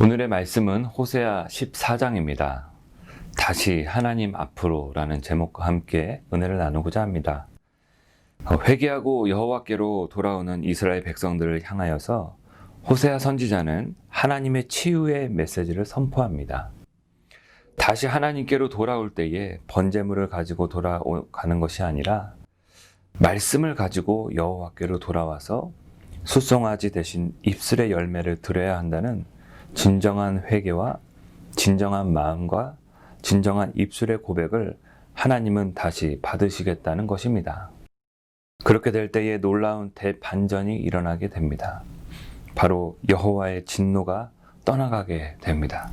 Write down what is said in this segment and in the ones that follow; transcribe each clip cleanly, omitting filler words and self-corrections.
오늘의 말씀은 호세아 14장입니다. 다시 하나님 앞으로라는 제목과 함께 은혜를 나누고자 합니다. 회개하고 여호와께로 돌아오는 이스라엘 백성들을 향하여서 호세아 선지자는 하나님의 치유의 메시지를 선포합니다. 다시 하나님께로 돌아올 때에 번제물을 가지고 돌아가는 것이 아니라 말씀을 가지고 여호와께로 돌아와서 숫송아지 대신 입술의 열매를 드려야 한다는 진정한 회개와 진정한 마음과 진정한 입술의 고백을 하나님은 다시 받으시겠다는 것입니다. 그렇게 될 때에 놀라운 대반전이 일어나게 됩니다. 바로 여호와의 진노가 떠나가게 됩니다.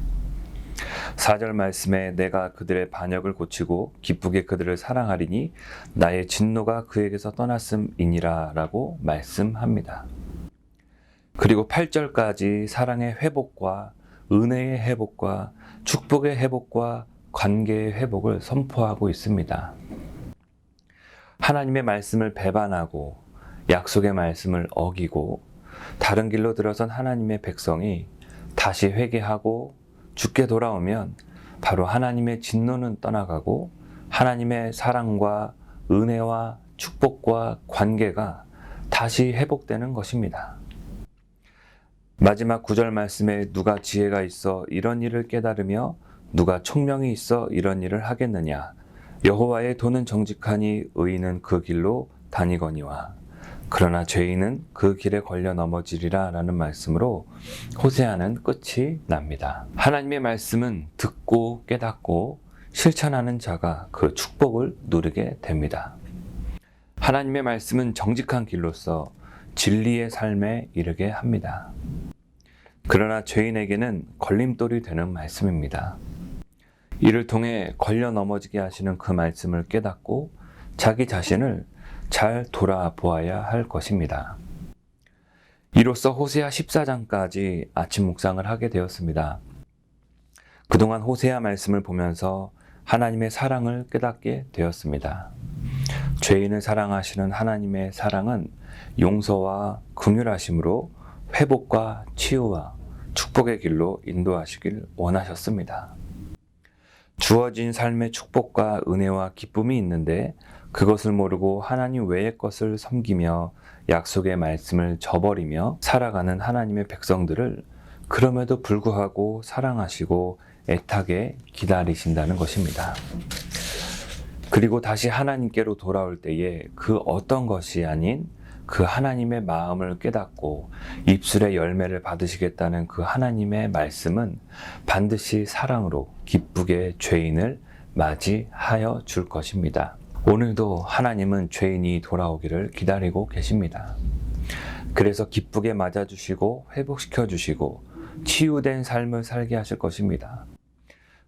4절 말씀에 내가 그들의 반역을 고치고 기쁘게 그들을 사랑하리니 나의 진노가 그에게서 떠났음이니라 라고 말씀합니다. 그리고 8절까지 사랑의 회복과 은혜의 회복과 축복의 회복과 관계의 회복을 선포하고 있습니다. 하나님의 말씀을 배반하고 약속의 말씀을 어기고 다른 길로 들어선 하나님의 백성이 다시 회개하고 주께 돌아오면 바로 하나님의 진노는 떠나가고 하나님의 사랑과 은혜와 축복과 관계가 다시 회복되는 것입니다. 마지막 9절 말씀에 누가 지혜가 있어 이런 일을 깨달으며 누가 총명이 있어 이런 일을 하겠느냐. 여호와의 도는 정직하니 의인은 그 길로 다니거니와 그러나 죄인은 그 길에 걸려 넘어지리라 라는 말씀으로 호세아는 끝이 납니다. 하나님의 말씀은 듣고 깨닫고 실천하는 자가 그 축복을 누리게 됩니다. 하나님의 말씀은 정직한 길로서 진리의 삶에 이르게 합니다. 그러나 죄인에게는 걸림돌이 되는 말씀입니다. 이를 통해 걸려 넘어지게 하시는 그 말씀을 깨닫고 자기 자신을 잘 돌아보아야 할 것입니다. 이로써 호세아 14장까지 아침 묵상을 하게 되었습니다. 그동안 호세아 말씀을 보면서 하나님의 사랑을 깨닫게 되었습니다. 죄인을 사랑하시는 하나님의 사랑은 용서와 긍휼하심으로 회복과 치유와 축복의 길로 인도하시길 원하셨습니다. 주어진 삶의 축복과 은혜와 기쁨이 있는데 그것을 모르고 하나님 외의 것을 섬기며 약속의 말씀을 저버리며 살아가는 하나님의 백성들을 그럼에도 불구하고 사랑하시고 애타게 기다리신다는 것입니다. 그리고 다시 하나님께로 돌아올 때에 그 어떤 것이 아닌 그 하나님의 마음을 깨닫고 입술의 열매를 받으시겠다는 그 하나님의 말씀은 반드시 사랑으로 기쁘게 죄인을 맞이하여 줄 것입니다. 오늘도 하나님은 죄인이 돌아오기를 기다리고 계십니다. 그래서 기쁘게 맞아주시고 회복시켜 주시고 치유된 삶을 살게 하실 것입니다.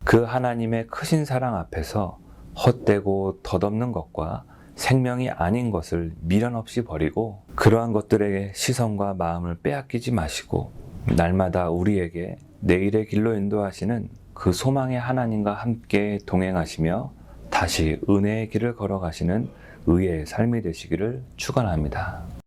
그 하나님의 크신 사랑 앞에서 헛되고 덧없는 것과 생명이 아닌 것을 미련 없이 버리고 그러한 것들에게 시선과 마음을 빼앗기지 마시고 날마다 우리에게 내일의 길로 인도하시는 그 소망의 하나님과 함께 동행하시며 다시 은혜의 길을 걸어가시는 의의 삶이 되시기를 축원합니다.